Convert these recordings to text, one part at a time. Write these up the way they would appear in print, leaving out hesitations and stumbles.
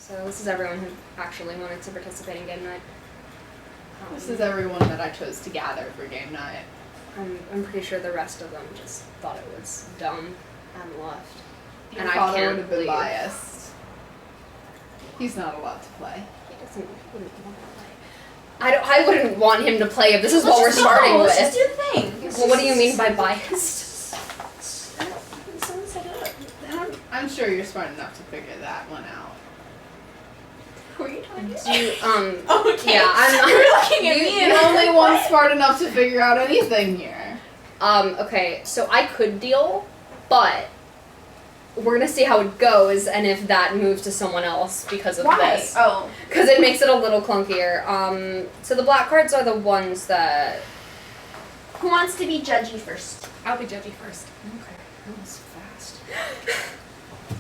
So this is everyone who actually wanted to participate in game night. This is everyone that I chose to gather for game night. I'm pretty sure the rest of them just thought it was dumb and left. Your And I father can't would have been leave. biased. He's not allowed to play. He wouldn't want to play. I wouldn't want him to play if this is what we're starting with. Let's just do the thing. Well, what do you mean by biased? Someone set it up. I'm sure you're smart enough to figure that one out. Who are you talking to? Do you, Okay. yeah, I'm You're looking at me and The only one smart enough to figure out anything here. Okay, so I could deal, but we're gonna see how it goes and if that moves to someone else because of Why? this. Oh. Because it makes it a little clunkier. So the black cards are the ones that... Who wants to be judgy first? I'll be judgy first. Okay, that was fast.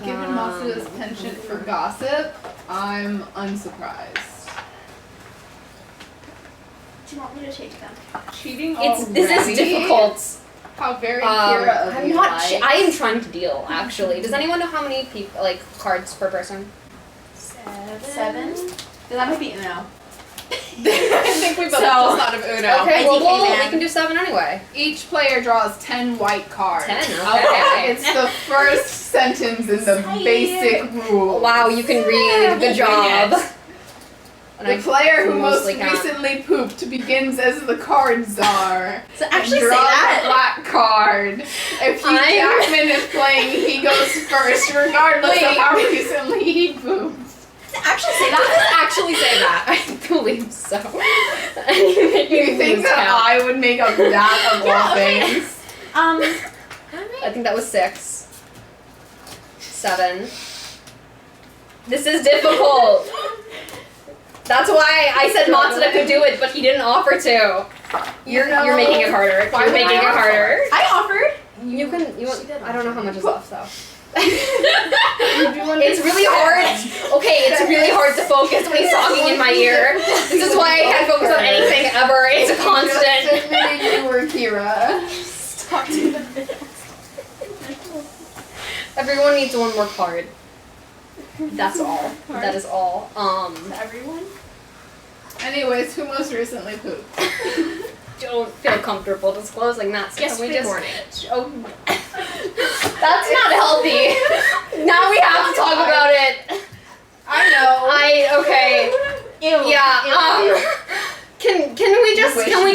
Given Masuda's penchant for gossip, I'm unsurprised. Do you want me to take them? Cheating already? This is difficult. How very Kira of I'm you, not. Mike. I am trying to deal. Actually, does anyone know how many people cards per person? 7? That might be Uno. I think we both So- just thought of Uno. Okay, I well, DK man. we can do 7 anyway. Each player draws 10 white cards. 10. Okay. It's the first sentence in the Tight. basic rule. Wow, you can read. Good job. And The I player who most mostly can't. recently pooped begins as the card czar. So actually and say draws that. a black card. If Hugh I'm- Jackman is playing, he goes first, regardless Wait. of how recently he pooped. Actually say that. Let's actually say that. I believe so. You think that I would make up that of all okay. things? I think that was 6. 7. This is difficult. That's why I said Matsuda could do it, but he didn't offer to. You're making it harder. Why You're would making I it offer? harder. I offered. You can. I don't know how much is left though. You do It's really hard. Okay, it's really hard to focus when he's talking in my ear. This is why I can't focus on anything ever. It's a Just constant. admitted you were Kira. Stop doing the Everyone needs one more card. That's all. That is all. Everyone? Anyways, who most recently pooped? Don't feel comfortable disclosing that. So can we just? morning. Oh. That's not healthy. Now we have to talk about it. I know. Okay. Ew. Yeah. Can we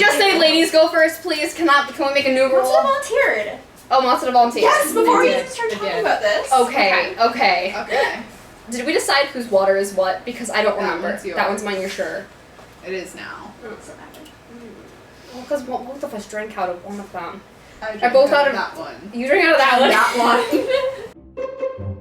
just say ladies go first, please? Can we make a new What's rule? volunteered? Oh, Matsuda volunteered. Yes, before we did. even start We talking did. about this. Okay. Okay. Did we decide whose water is what? Because I don't That remember. one's yours. That one's mine. You're sure? It is now. Doesn't matter. Well, because both of us drank out of one of them. I Are both out of that one. You drank out of that one. That one.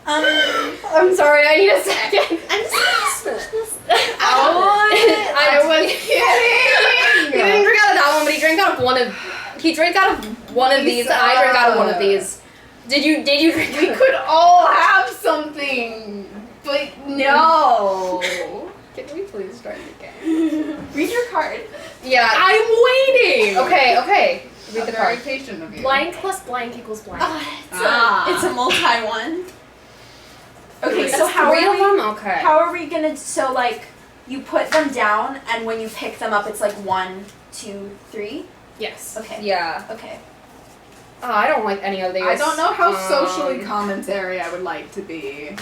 I'm sorry. I need a second. I'm speechless. I was He kidding. didn't drink out of that one, but he drank out of one of. He drank out of one of these, and I drank out of one of these. Did you drink? We could all have something, but no. Can we please start the game? Read your card. Yeah. I'm waiting! Okay. Read the Very card. patient of you. Blank plus blank equals blank. It's a multi one. Okay, so That's how three are of we? them? Okay. How are we gonna? So like, you put them down, and when you pick them up, it's like 1, 2, 3. Yes. Okay. Yeah. Okay. Oh, I don't like any of these. I don't know how socially Um, commentary I would like to be.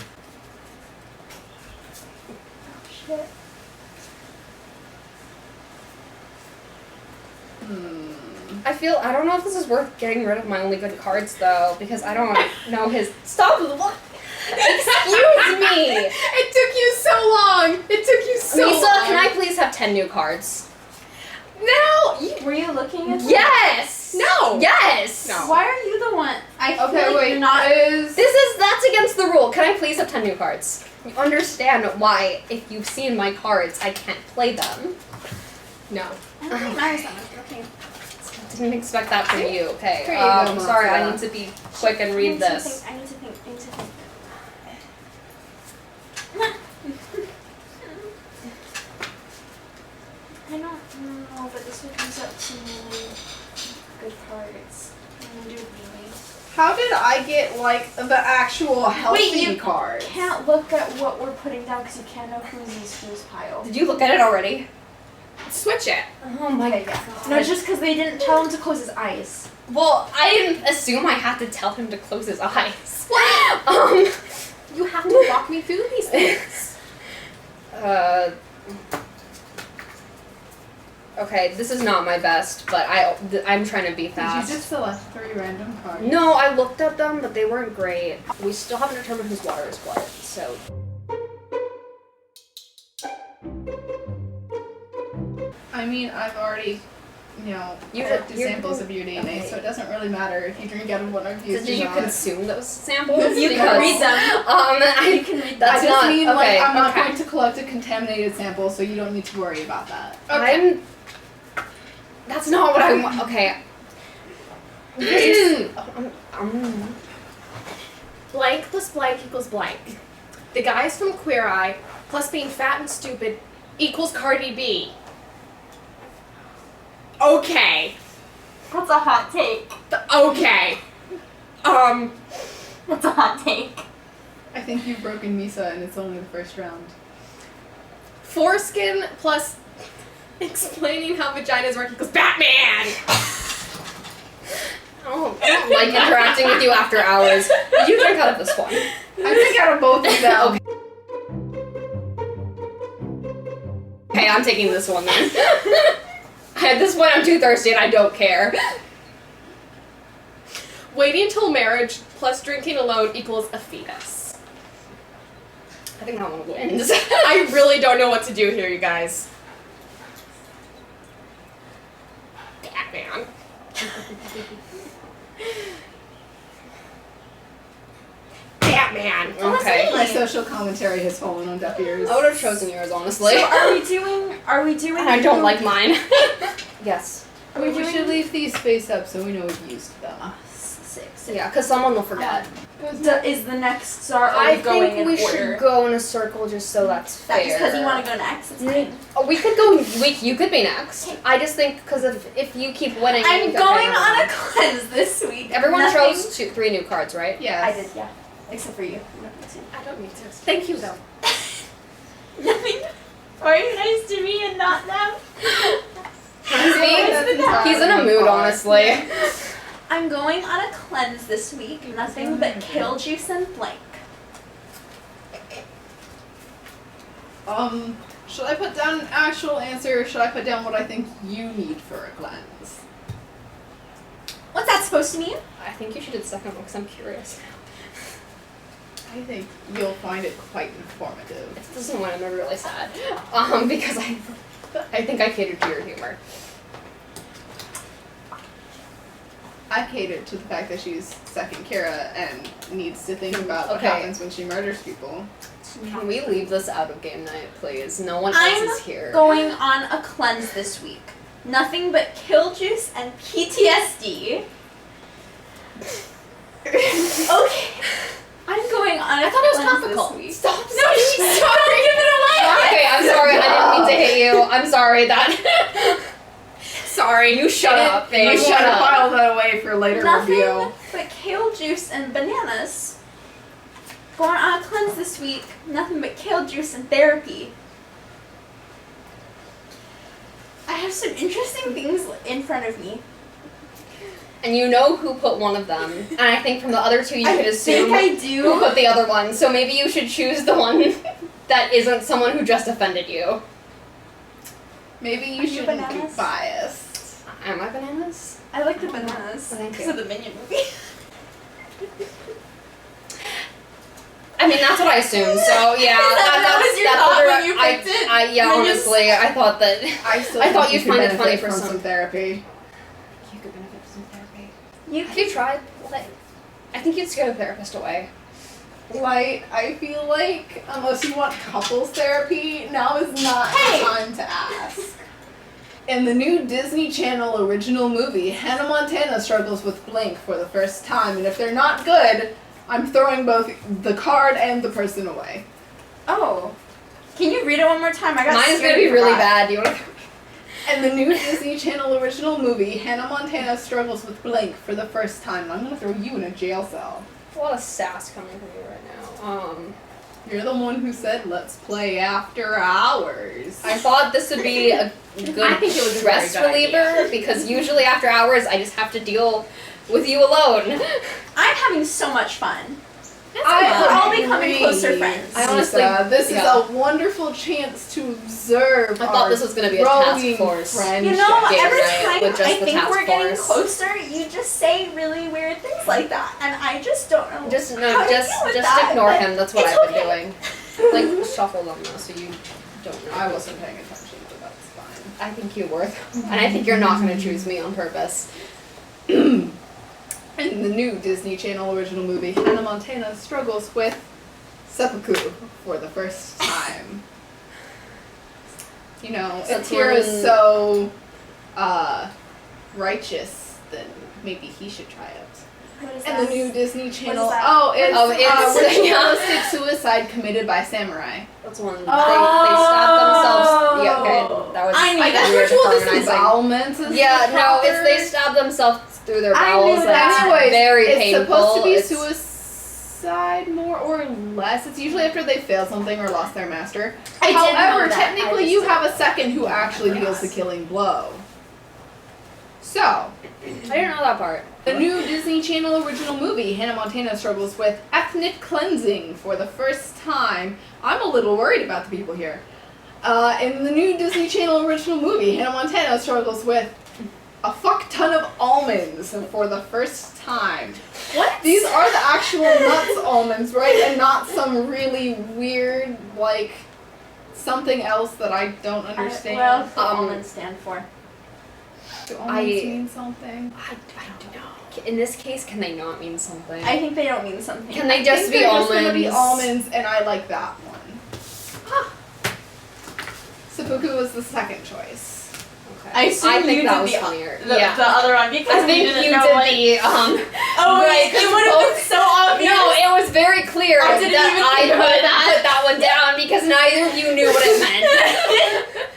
Shit. I don't know if this is worth getting rid of my only good cards though, because I don't know his. Stop! What? Excuse me! It took you so long. It took you so Lisa, long. can I please have 10 new cards? No! Were you looking at them? Yes! No! Yes! No. Why are you the one? I feel Okay, like wait. you're not. That's against the rule. Can I please have 10 new cards? You understand why, if you've seen my cards, I can't play them. No. I don't think it matters that much. Okay. Didn't expect that from you. Okay. Here you go, Sorry, I Matsuda. need to be quick and read this. I need to think. this one comes out too many good cards. I'm gonna do really. How did I get like the actual healthy cards? Can't look at what we're putting down because you can't know whose pile. Did you look at it already? Switch it. Oh my Okay, god. No, it's just because they didn't tell him to close his eyes. Well, I didn't assume I had to tell him to close his eyes. You have to walk me through these things. Okay, this is not my best, but I'm trying to be Did fast. you just select 3 random cards? No, I looked at them, but they weren't great. We still haven't determined whose water is what, so. I mean, I've already, You collected you're- samples of your DNA, okay. so it doesn't really matter if you drink out of one I've used Did or you not. consume those samples? You Because- can read them. I can read That's I just not mean, okay. like, I'm not okay. going to collect a contaminated sample, so you don't need to worry about that. That's not what I want. Okay. Blank plus blank equals blank. The guys from Queer Eye plus being fat and stupid equals Cardi B. Okay. That's a hot take. Okay. That's a hot take. I think you've broken Misa, and it's only the first round. Foreskin plus explaining how vaginas work equals Batman. I don't like interacting with you after hours. You drink out of this one. I think out of both of them. Okay, I'm taking this one then. At this point, I'm too thirsty and I don't care. Waiting until marriage plus drinking alone equals a fetus. I think that one wins. I really don't know what to do here, you guys. Batman. Batman. Okay. My social commentary has fallen on deaf ears. I would have chosen yours, honestly. So are we doing? I don't like mine. Yes. Are we We doing? should leave these spaced up so we know we've used them. 6. Yeah, because someone will forget. Is the next? So are I we going think in we order? should go in a circle just so that's fair. That just because you want to go next. It's fine. Oh, we could go. You could be next. I just think because if you keep winning, I'm okay, going never on a mind. cleanse this week. Everyone Nothing- chose 3 new cards, right? Yes. I did, yeah. Except for you. I don't need to. Thank you, though. Nothing. Are you nice to me and not them? He's in a mood, honestly. I'm going on a cleanse this week. Nothing but kale juice and blank. Should I put down an actual answer, or should I put down what I think you need for a cleanse? What's that supposed to mean? I think you should do the second one because I'm curious. I think you'll find it quite informative. If this doesn't win, I'm gonna be really sad. Because I think I catered to your humor. I catered to the fact that she's second Kara and needs to think about what Okay. happens when she murders people. Can we leave this out of game night, please? No one I'm else is here. going on a cleanse this week. Nothing but kale juice and PTSD. Okay. I'm going on a I thought it was cleanse topical. this week. Stop. No, she's sorry. Give it away. Okay, I'm sorry. I didn't mean to hit you. I'm sorry that. Sorry. You shut up, babe. I You want shut to up. file that away for later Nothing review. but kale juice and bananas. Going on a cleanse this week. Nothing but kale juice and therapy. I have some interesting things in front of me. And you know who put one of them. And I think from the other 2 you could assume I who do. put the other one. So maybe you should choose the one that isn't someone who just offended you. Maybe Are you you shouldn't be bananas? biased. Am I bananas? I like the bananas Thank because you. of the Minion movie. I mean, that's what I assumed. So yeah, That was your thought when you I, picked it? yeah, Minions? honestly, I thought that I still I think thought you you'd could find it funny benefit for from some. therapy. You could benefit from therapy. You Have you tried? Like, I think you'd scare the therapist away. Like, I feel like unless you want couples therapy, now is not Hey! the time to ask. In the new Disney Channel original movie, Hannah Montana struggles with blank for the first time, and if they're not good, I'm throwing both the card and the person away. Oh. Can you read it one more time? I got Mine's scared gonna be and really forgot. bad. Do you want to? And the new Disney Channel original movie, Hannah Montana struggles with blank for the first time. I'm gonna throw you in a jail cell. A lot of sass coming from you right now. You're the one who said, let's play after hours. I thought this would be a good I think it was a stress very good reliever because usually after hours I just have to deal with you alone. I'm having so much fun. I We're all agree. becoming closer friends. I honestly- this yeah. is a wonderful chance to observe I thought this was going to be a task force. You know, Game every night time with just I the think task we're getting force. closer, you just say really weird things like that, and I just don't know. Just how to deal with that, ignore but him. That's what it's I've been okay. doing. Like shuffle them though, so you don't know. I wasn't paying attention, but that's fine. I think you were, and I think you're not going to choose me on purpose. In the new Disney Channel original movie, Hannah Montana struggles with seppuku for the first time. You know, That's if Tira's when- so righteous, then maybe he should try it. What is And that? the new Disney Channel. that? Oh, it's, Oh, it's- ritualistic suicide committed by samurai. That's one. They Oh. stabbed themselves. Yeah, okay, that was. I knew I guess weird ritualistic harmonizing. embalments is Yeah, the no, it's proper- they stabbed themselves through their I bowels. knew and that. it's Anyways, very it's painful. supposed to be It's- suicide more or less. It's usually after they failed something or lost their master. I didn't know However, that. technically I you just- have a second who actually deals the killing blow. So, I didn't know that part. the new Disney Channel original movie, Hannah Montana struggles with ethnic cleansing for the first time. I'm a little worried about the people here. In the new Disney Channel original movie, Hannah Montana struggles with a fuck ton of almonds for the first time. What? These are the actual nuts almonds, right? And not some really weird, like, something else that I don't understand. Well, what almonds stand for? Do almonds mean something? I don't know. In this case, can they not mean something? I think they don't mean something. Can they I just think be they're almonds? just gonna be almonds, and I like that one. Seppuku was the second choice. Okay. I assume think you that did was the- funnier. The yeah. other one because I think didn't you know did what- the Oh, right, wait, it would have been so obvious. No, it was very clear I didn't that even I think about put that. that one down because neither of you knew what it meant.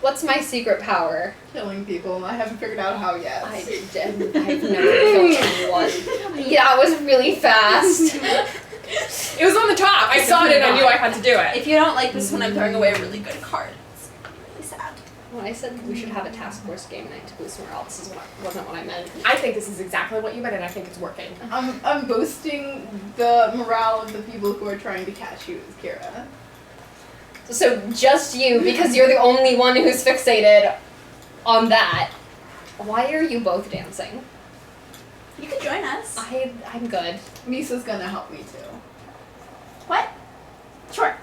What's my secret power? Killing people. I haven't figured out how yet. I've never killed anyone. Yeah, it was really fast. It was on the top. I saw it and I knew I had to do it. If you don't like this one, I'm throwing away a really good card. It's really sad. When I said we should have a task force game night to boost morale, this wasn't what I meant. I think this is exactly what you meant, and I think it's working. I'm boosting the morale of the people who are trying to catch you, Kira. So just you, because you're the only one who's fixated on that. Why are you both dancing? You could join us. I'm good. Misa's gonna help me too. What? Sure.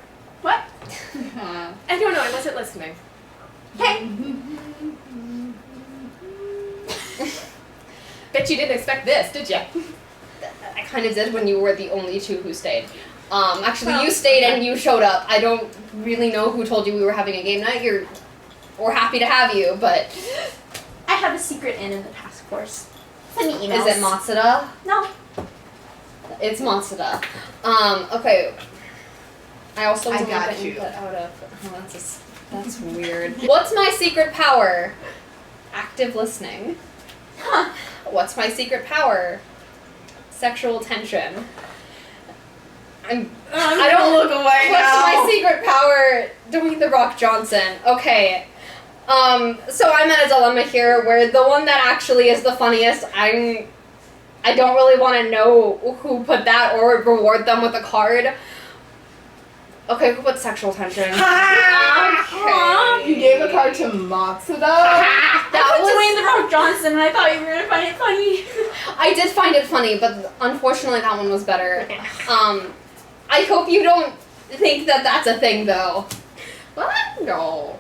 What? I don't know. I wasn't listening. Okay. Bet you didn't expect this, did you? I kind of did when you were the only two who stayed. Actually, Well, you stayed and you showed up. I don't really know who told you we were having a game night. We're happy to have you, but I have a secret in the task force. Send me emails. is it Matsuda? No. It's Matsuda. Okay. I also I want got the you. input out of. Oh, that's weird. What's my secret power? Active listening. Huh. What's my secret power? Sexual tension. I don't look away What's my secret power? Dwayne The Rock Johnson. Okay. So I'm at a dilemma here where the one that actually is the funniest, I don't really want to know who put that or reward them with a card. Okay, who put sexual tension? You gave a card to Matsuda? That was Dwayne The Rock Johnson, and I thought you were gonna find it funny. I did find it funny, but unfortunately that one was better. I hope you don't think that that's a thing, though. What? No.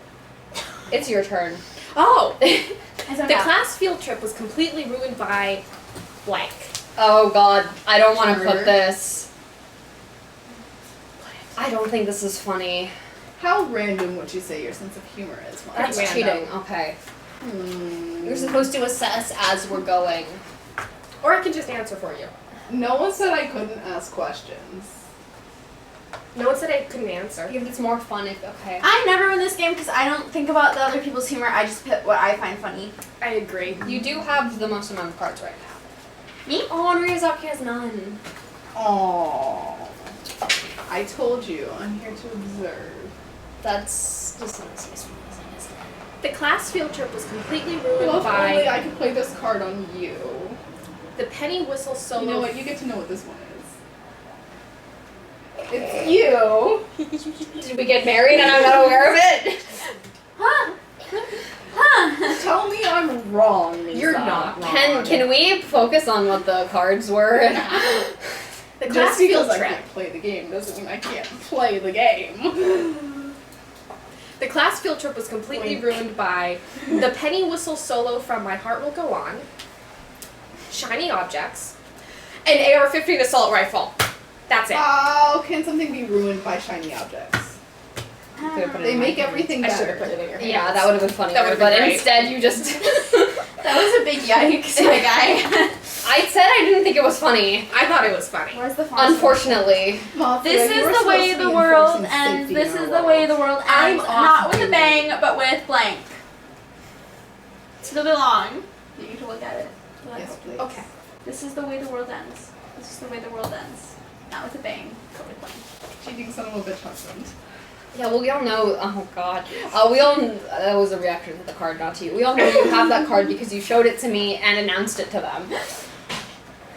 It's your turn. Oh, I don't the know. class field trip was completely ruined by blank. Oh god, I don't want to Murder. put this. I don't think this is funny. How random would you say your sense of humor is? Mark? That's Random. cheating. Okay. You're supposed to assess as we're going. Or I can just answer for you. No one said I couldn't ask questions. No one said I couldn't answer. Yeah, but it's more fun if, okay. I never win this game because I don't think about the other people's humor. I just put what I find funny. I agree. You do have the most amount of cards right now. Me? Oh, and Ryuzaki has none. Oh, I told you, I'm here to observe. That's just not so sweet, isn't it? The class field trip was completely ruined Well, if only by I could play this card on you. the penny whistle solo. You know what? You get to know what this one is. It's you. Did we get married and I'm not aware of it? Huh? Huh? Tell me I'm wrong, Lisa. You're not wrong. Can we focus on what the cards were? The Just class because field I trip. can't play the game doesn't mean I can't play the game. The class field trip was completely Wink. ruined by the penny whistle solo from My Heart Will Go On, shiny objects, an AR-15 assault rifle. That's it. How can something be ruined by shiny objects? Could've put it They in my make hand. everything I should have better. put it in your hand. Yeah, that would have been funnier, That would've but been great. instead you just... That was a big yikes, my guy. I said I didn't think it was funny. I thought it was funny. Where's the font? Unfortunately. Martha, This you were is the way supposed to the be world enforcing ends. safety This in is our the way world. the world I'm ends. off Not with a duty. bang, but with blank. It's really long. You need to look at it. Yes, please. Okay. This is the way the world ends. This is the way the world ends. Not with a bang, but with blank. Cheating son of a bitch husband. Yeah, well, we all know. Oh God, we all. That was a reaction to the card, not to you. We all know you have that card because you showed it to me and announced it to them.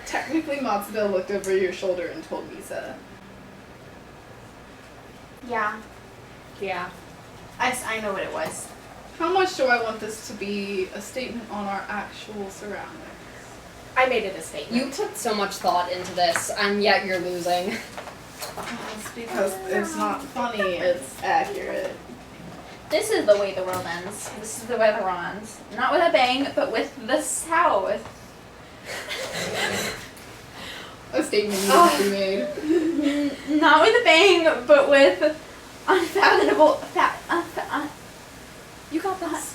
Technically, Matsuda looked over your shoulder and told Misa. Yeah. Yeah. I know what it was. How much do I want this to be a statement on our actual surroundings? I made it a statement. You put so much thought into this, and yet you're losing. It's because it's not funny, it's accurate. This is the way the world ends. This is the way the world ends. Not with a bang, but with the South. A statement needs to be made. Not with a bang, but with unfathomable, You got this.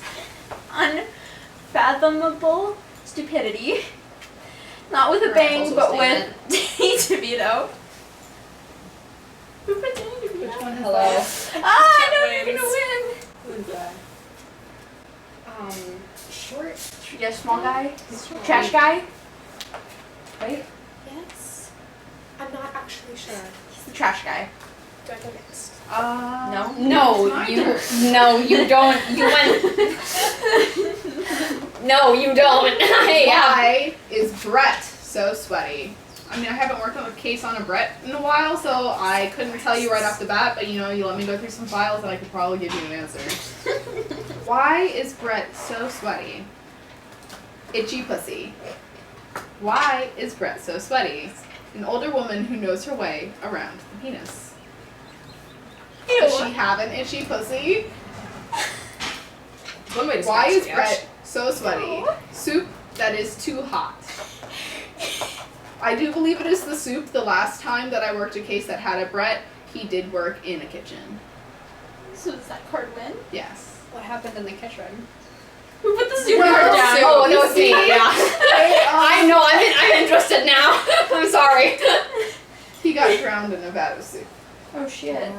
unfathomable stupidity. Not with a Right, bang, also a but with Danny DeVito. Who put Danny DeVito? Which one is Hello. that? I know you're gonna win. Who is that? Short. Yeah, small guy. Trash guy. Right? Yes. I'm not actually sure. He's the trash guy. Do I go next? No. No, it's my you. turn. No, you don't. You went. No, you don't. Why is Brett so sweaty? I mean, I haven't worked on a case on a Brett in a while, so I couldn't tell you right off the bat, but you let me go through some files and I could probably give you an answer. Why is Brett so sweaty? Itchy pussy. Why is Brett so sweaty? An older woman who knows her way around the penis. Does she have an itchy pussy? One way to Why scratch is the itch. Brett so sweaty? Soup that is too hot. I do believe it is the soup. The last time that I worked a case that had a Brett, he did work in a kitchen. So does that card win? Yes. What happened in the kitchen? Who put the soup Well, card down? Oh, that was me. Yeah. I I know. I'm interested now. I'm sorry. He got drowned in a vat of soup. Oh shit.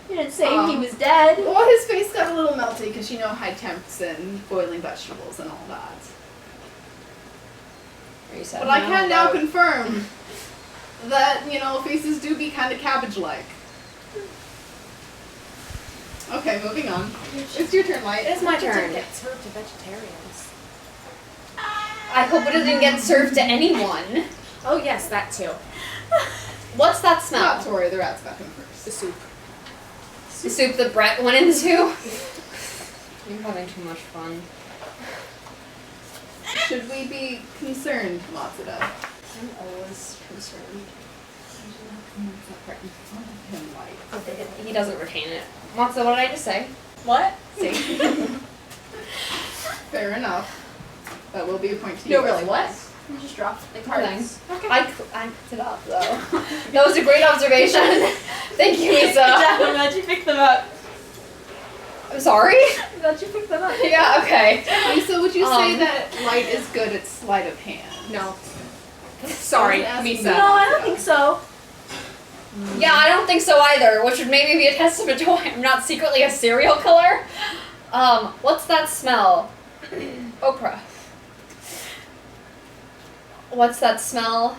You didn't say he Um, was dead. Well, his face got a little melty because high temps and boiling vegetables and all that. But I can now confirm that, faces do be kind of cabbage-like. Okay, moving on. It's your turn, Light. It is my It didn't turn. get served to vegetarians. I hope it doesn't get served to anyone. Oh yes, that too. What's that smell? Not to worry, the rats got him first. The soup. The soup that Brett went into? You're having too much fun. Should we be concerned, Matsuda? I'm always concerned. Him, Light. He doesn't retain it. Matsu, what did I just say? What? See? Fair enough. That will be a point to you. No, really, what? You just dropped the cards. I picked it up, though. That was a great observation. Thank you, Good job, Lisa. I'm glad you picked them up. I'm sorry? I'm glad you picked them up. Yeah, okay. Lisa, would you say Um, that Light is good at sleight of hand? No. Sorry, I was Misa. No, I don't think so. Yeah, I don't think so either, which would maybe be a testament to why I'm not secretly a serial killer. What's that smell? Oprah. What's that smell?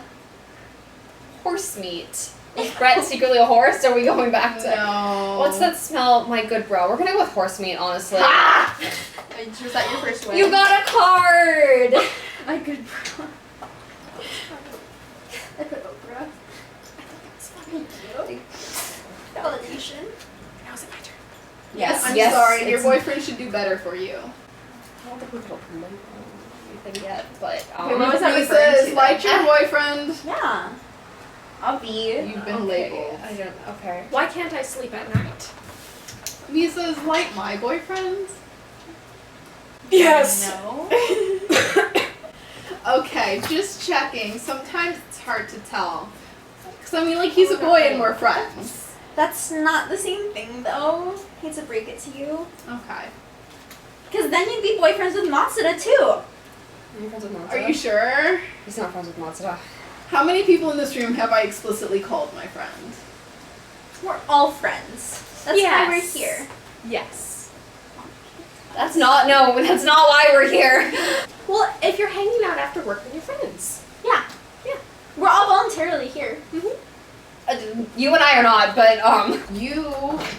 Horse meat. Is Brett secretly a horse? Or are we going back to... No. What's that smell? My good bro. We're gonna go with horse meat, honestly. Ah! Was that your first one? You got a card! My good bro. I put Oprah. It's fucking cute. Validation. Now is it my turn? Yes, I'm yes, sorry. Your it's- boyfriend should do better for you. I don't think we could open anything yet, but Okay, what was that He referring says, to? like your boyfriend. Yeah. I'll be. You've been labeled. I don't. Okay. Why can't I sleep at night? Misa's like my boyfriend. No. Okay, just checking. Sometimes it's hard to tell. Because, I mean, like, he's a boy and we're friends. That's not the same thing, though. Hate to break it to you. Okay. Because then you'd be boyfriends with Matsuda, too. Are you friends with Matsuda? Are you sure? He's not friends with Matsuda. How many people in this room have I explicitly called my friend? We're all friends. That's why we're Yes. here. Yes. That's not. No, that's not why we're here. Well, if you're hanging out after work with your friends. Yeah. Yeah. We're all voluntarily here. You and I are not, but You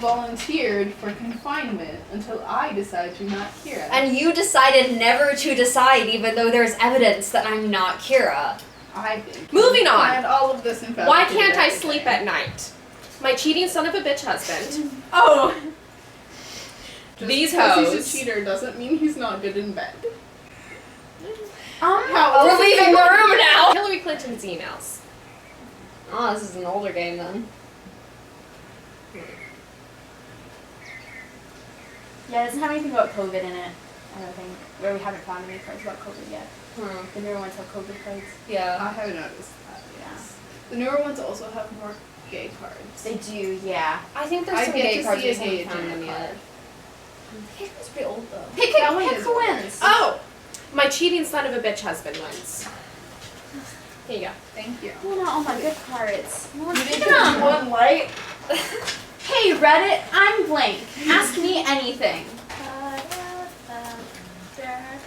volunteered for confinement until I decided you're not Kira. and you decided never to decide, even though there's evidence that I'm not Kira. I think. Moving on. And all of this in fact. Why can't I sleep at night? My cheating son of a bitch husband. Oh. Just These because hoes. he's a cheater doesn't mean he's not good in bed. How We're leaving the room now. Hillary Clinton's emails. Oh, this is an older game then. Yeah, it doesn't have anything about COVID in it. I don't think. Where we haven't found any cards about COVID yet. The newer ones have COVID cards. Yeah. I have noticed that. Yeah. Yes. The newer ones also have more gay cards. They do, yeah. I think there's I some get gay to cards see we a haven't gay found them agenda yet. card. Gay card's pretty old though. Pick That one is who old. wins. Oh! My cheating son of a bitch husband wins. Here you go. Thank you. Oh, not all my good cards. No one's You didn't picking get them. one light. Hey Reddit, I'm blank. Ask me anything.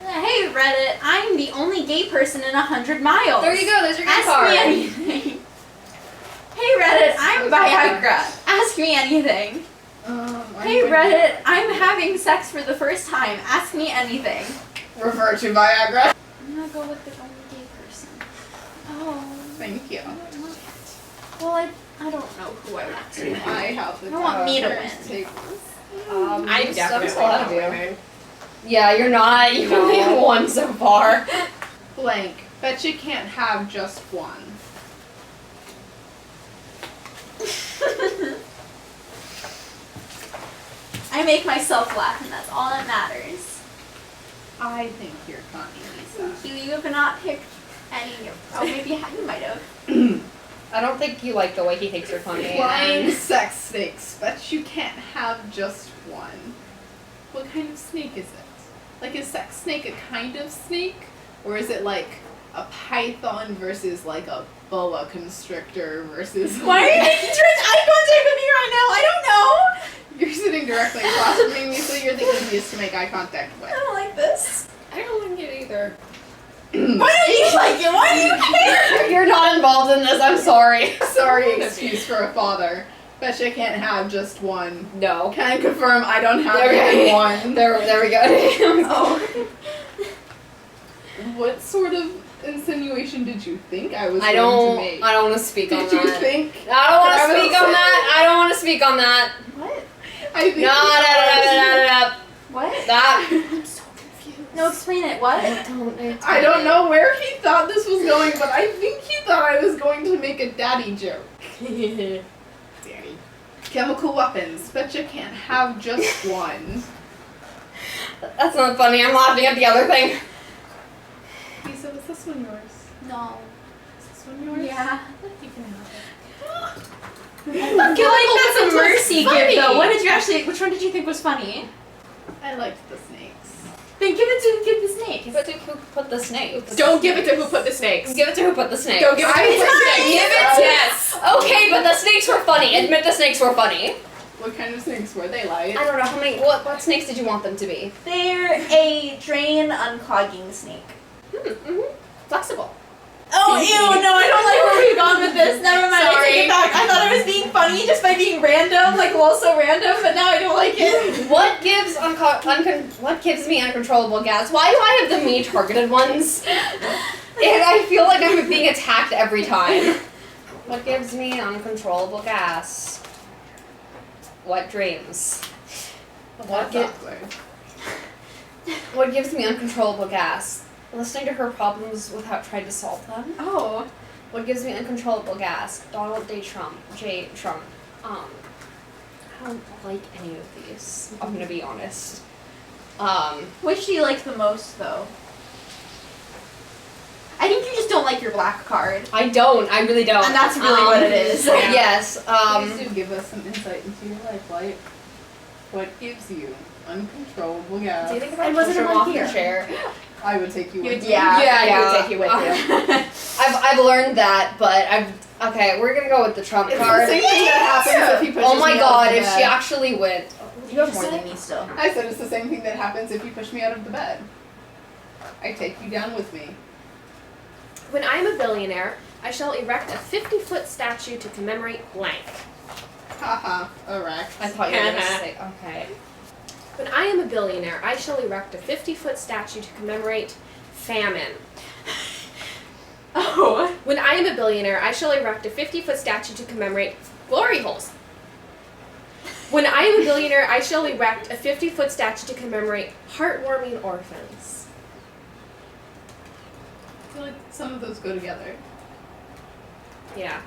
Hey Reddit, I'm the only gay person in 100 miles. There you go. There's your gay Ask card. me anything. Hey Reddit, I'm Viagra. Ask me anything. Hey Reddit, I'm having sex for the first time. Ask me anything. Refer to Viagra. I'm gonna go with the only gay person. Oh. Thank you. Well, I don't know who I want to. I have the I want me to first win. tables. I I'm definitely still ahead of want you. women. Yeah, you're not. You only have one so far. Blank. Bet you can't have just one. I make myself laugh, and that's all that matters. I think you're funny, Lisa. Thank you. You have not picked any of. Oh, maybe you might have. I don't think you like the way he thinks you're funny. Flying and- sex snakes. Bet you can't have just one. What kind of snake is it? Like, is sex snake a kind of snake? Or is it like a python versus like a boa constrictor versus... Why are you making eye contact with me right now? I don't know. You're sitting directly across from me, so you're the easiest to make eye contact I with. don't like this. I don't like it either. Why don't you like it? Why do you care? You're not involved in this. I'm sorry. Sorry excuse for a father. Bet you can't have just one. No. Can I confirm I don't have Okay. even one? There we go. Oh. What sort of insinuation did you think I was I going to make? don't want to speak on Did you that. think? I don't want that I to was speak on that. I don't want to speak on that. What? I think No. What? That. I'm so confused. No, explain it. What? I don't know where he thought this was going, but I think he thought I was going to make a daddy joke. Chemical weapons. Bet you can't have just one. That's not funny. I'm laughing at the other thing. Lisa, was this one yours? No. Is this one yours? Yeah. You can have it. I feel like that's a mercy funny. gift, though. What did you actually? Which one did you think was funny? I liked the snakes. Then give the snake. Give it to who put the snake. Don't give it to who put the snakes. Give it to who put the snake. Don't give it to I who put the would snakes. say Give it. so. Yes. Okay, but the snakes were funny. Admit the snakes were funny. What kind of snakes were they like? I don't know how many. What snakes did you want them to be? They're a drain unclogging snake. Flexible. Oh, ew, no, I don't like where we've gone with this. Never mind, I Sorry. take it back. I thought I was being funny just by being random, like, well, so random, but now I don't like it. What gives what gives me uncontrollable gas? Why do I have the me targeted ones? And I feel like I'm being attacked every time. What gives me uncontrollable gas? What dreams? What gives me uncontrollable gas? Listening to her problems without trying to solve them. Oh. What gives me uncontrollable gas? Donald J. Trump. I don't like any of these. I'm gonna be honest. Which do you like the most, though? I think you just don't like your black card. I don't. I really don't. And that's really what it is. Yeah. Yes. Please do give us some insight into your life, Light. What gives you uncontrollable gas? Do you think if I I wasn't push him on off here. the chair? I would take you with me. Yeah, Yeah. I would take you with you. I've learned that, but okay. We're gonna go with the Trump It's card. the same thing that happens if he pushes Oh my me God! out of If the she bed. actually went. You have more than me still. I said it's the same thing that happens if you push me out of the bed. I take you down with me. When I am a billionaire, I shall erect a 50-foot statue to commemorate blank. Haha, erect. I thought you were gonna say okay. When I am a billionaire, I shall erect a 50-foot statue to commemorate famine. Oh. When I am a billionaire, I shall erect a 50-foot statue to commemorate glory holes. When I am a billionaire, I shall erect a 50-foot statue to commemorate heartwarming orphans. I feel like some of those go together. Yeah.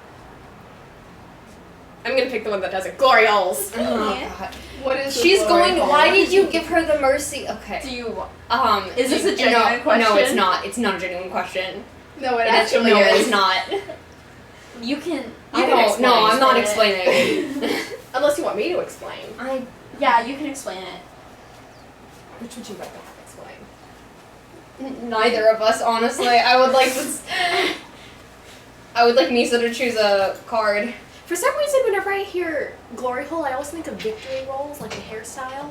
I'm gonna pick the one that does it. Glory holes. Oh God. What is the She's glory going. hole? Why did you give her the mercy? Okay. Do you... Is this a genuine question? No, it's not. It's not a genuine question. No, it It actually no, is. it's not. You can... I can don't. explain No, I'm not it. explaining. Unless you want me to explain. Yeah, you can explain it. Which would you like to have explain? Neither of us, honestly. I would like this. I would like Misa to choose a card. For some reason, whenever I hear glory hole, I always think of victory rolls, like the hairstyle.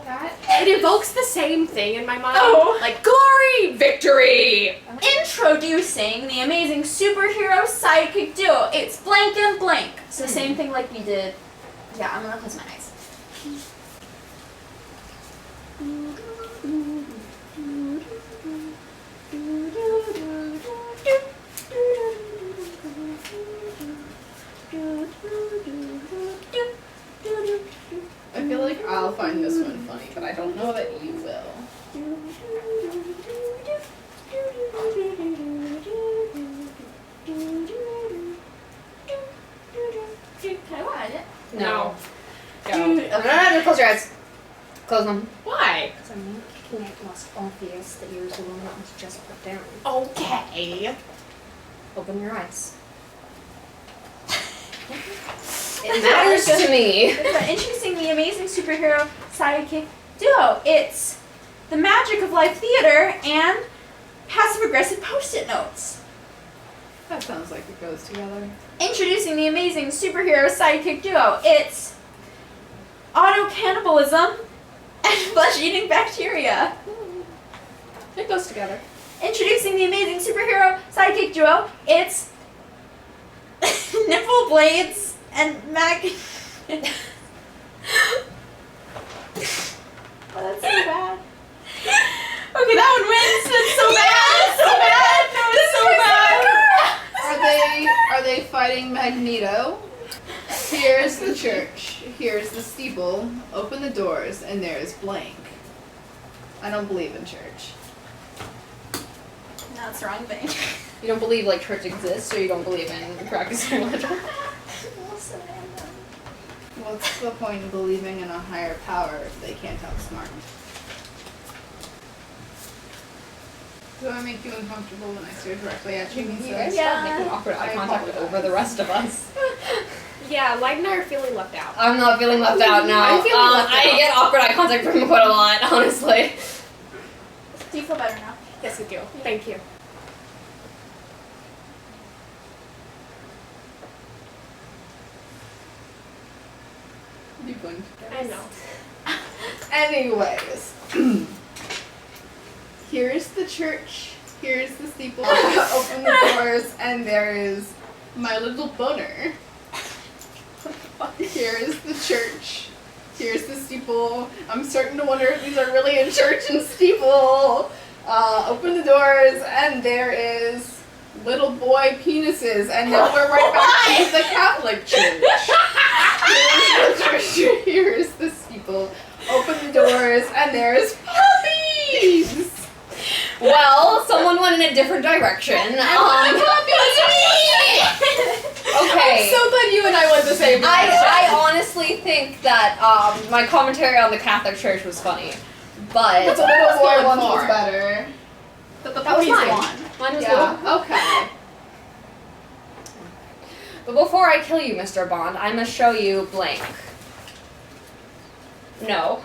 It evokes the same thing in my mind. Oh. Like, glory, victory! Introducing the amazing superhero sidekick duo. It's blank and blank. So same thing like we did. Yeah, I'm gonna close my eyes. I feel like I'll find this one funny, but I don't know that you will. Can I watch it? No. Dude, No, close your eyes. Close them. Why? Because I'm making it less obvious that you're the one that was just put down. Okay. Open your eyes. It matters to me. Introducing the amazing superhero sidekick duo. It's the magic of live theater and passive-aggressive post-it notes. That sounds like it goes together. Introducing the amazing superhero sidekick duo. It's auto-cannibalism and flesh-eating bacteria. It goes together. Introducing the amazing superhero sidekick duo. It's nipple blades and mag... Oh, that's so bad. Okay, that one wins. That's so bad. So bad. That was so bad. Are they fighting Magneto? Here's the church. Here's the steeple. Open the doors, and there's blank. I don't believe in church. That's the wrong thing. You don't believe like church exists, or you don't believe in practicing religion? What's the point in believing in a higher power if they can't outsmart me? Do I make you uncomfortable when I stare directly at you? You Lisa? guys Yeah. stop making awkward eye I contact apologize. over the rest of us. Yeah, Light and I are feeling left out. I'm not feeling left out now. I'm feeling left I out. get awkward eye contact from him quite a lot, honestly. Do you feel better now? Yes, we do. Thank you. going to I know. Anyways. Here's the church. Here's the steeple. Open the doors, and there is my little boner. Here is the church. Here's the steeple. I'm starting to wonder if these are really a church and steeple. Open the doors, and there is little boy penises, and then we're right back to the Catholic church. Here's the church. Here's the steeple. Open the doors, and there's puppies. Well, someone went in a different direction. Okay. I'm so glad you and I went the same direction. I honestly think that my commentary on the Catholic Church was funny, but But the little boy one was better. But the that was puppies mine. won. Mine was little. Yeah, okay. But before I kill you, Mr. Bond, I must show you blank. No.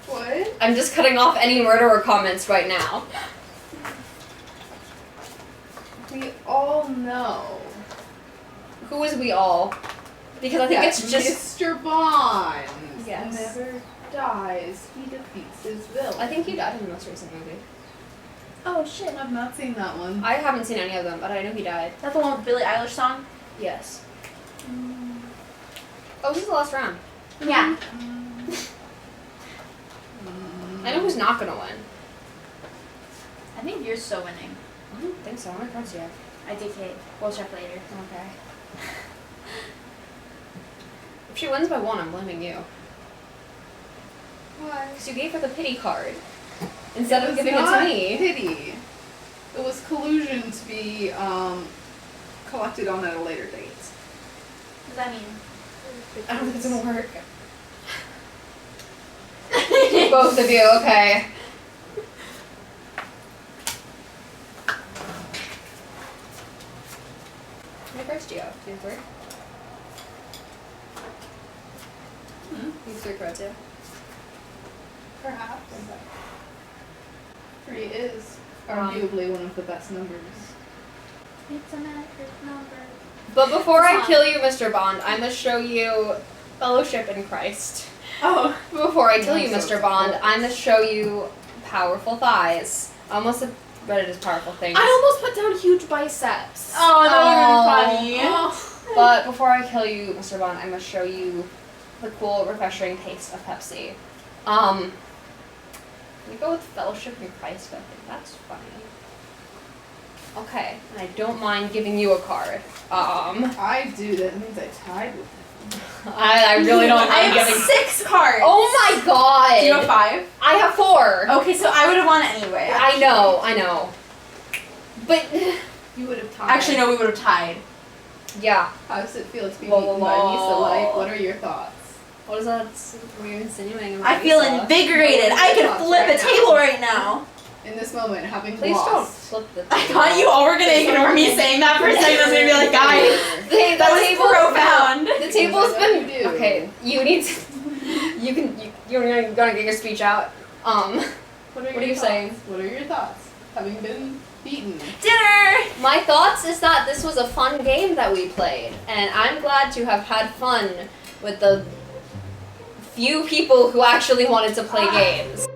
What? I'm just cutting off any murderer comments right now. We all know. Who is we all? Because I think that it's just... Mr. Bond Yes. never dies. He defeats his villain. I think he died in the most recent movie. Oh shit. I've not seen that one. I haven't seen any of them, but I know he died. That's the one with Billie Eilish song? Yes. Oh, this is the last round. Yeah. I know who's not gonna win. I think you're still winning. I don't think so. How many cards do you have? I dictate. We'll check later. Okay. If she wins by one, I'm blaming you. Why? Because you gave her the pity card instead of was giving it not to me. Pity. It was collusion to be collected on at a later date. What does that mean? I don't think it's gonna work. Both of you, okay. How many cards do you have? Do you have three? You have three cards, yeah. Perhaps. 3 is arguably one of the best numbers. It's a magic number. But before I Come on. kill you, Mr. Bond, I must show you fellowship in Christ. Oh. Before I kill you, So Mr. Bond, I must show you powerful thighs. I almost read it as powerful things. I almost put down huge biceps. Oh, that Oh. would be funny. But before I kill you, Mr. Bond, I must show you the cool, refreshing taste of Pepsi. We go with fellowship in Christ. I think that's funny. Okay, and I don't mind giving you a card. I do. That means I tied with him. I really don't I mind have giving. 6 cards. Oh my god! Do you have 5? I have 4. Okay, so I would have won anyway. I know. But You would have tied. Actually, no, we would have tied. yeah, How does it feel to be Whoa, beaten whoa, by Lisa whoa. Like? What are your thoughts? what is that? What are you insinuating? I feel invigorated. I could flip a table right now. In this moment, having Please don't lost. flip the. I thought you all were gonna ignore me saying that for a second. I was gonna be like, guys, that was profound. The table's What do been you do? okay. You need to. You're gonna get your speech out. What are you your saying? thoughts? What are your thoughts? Having been beaten. Dinner! My thoughts is that this was a fun game that we played, and I'm glad to have had fun with the few people who actually wanted to play games.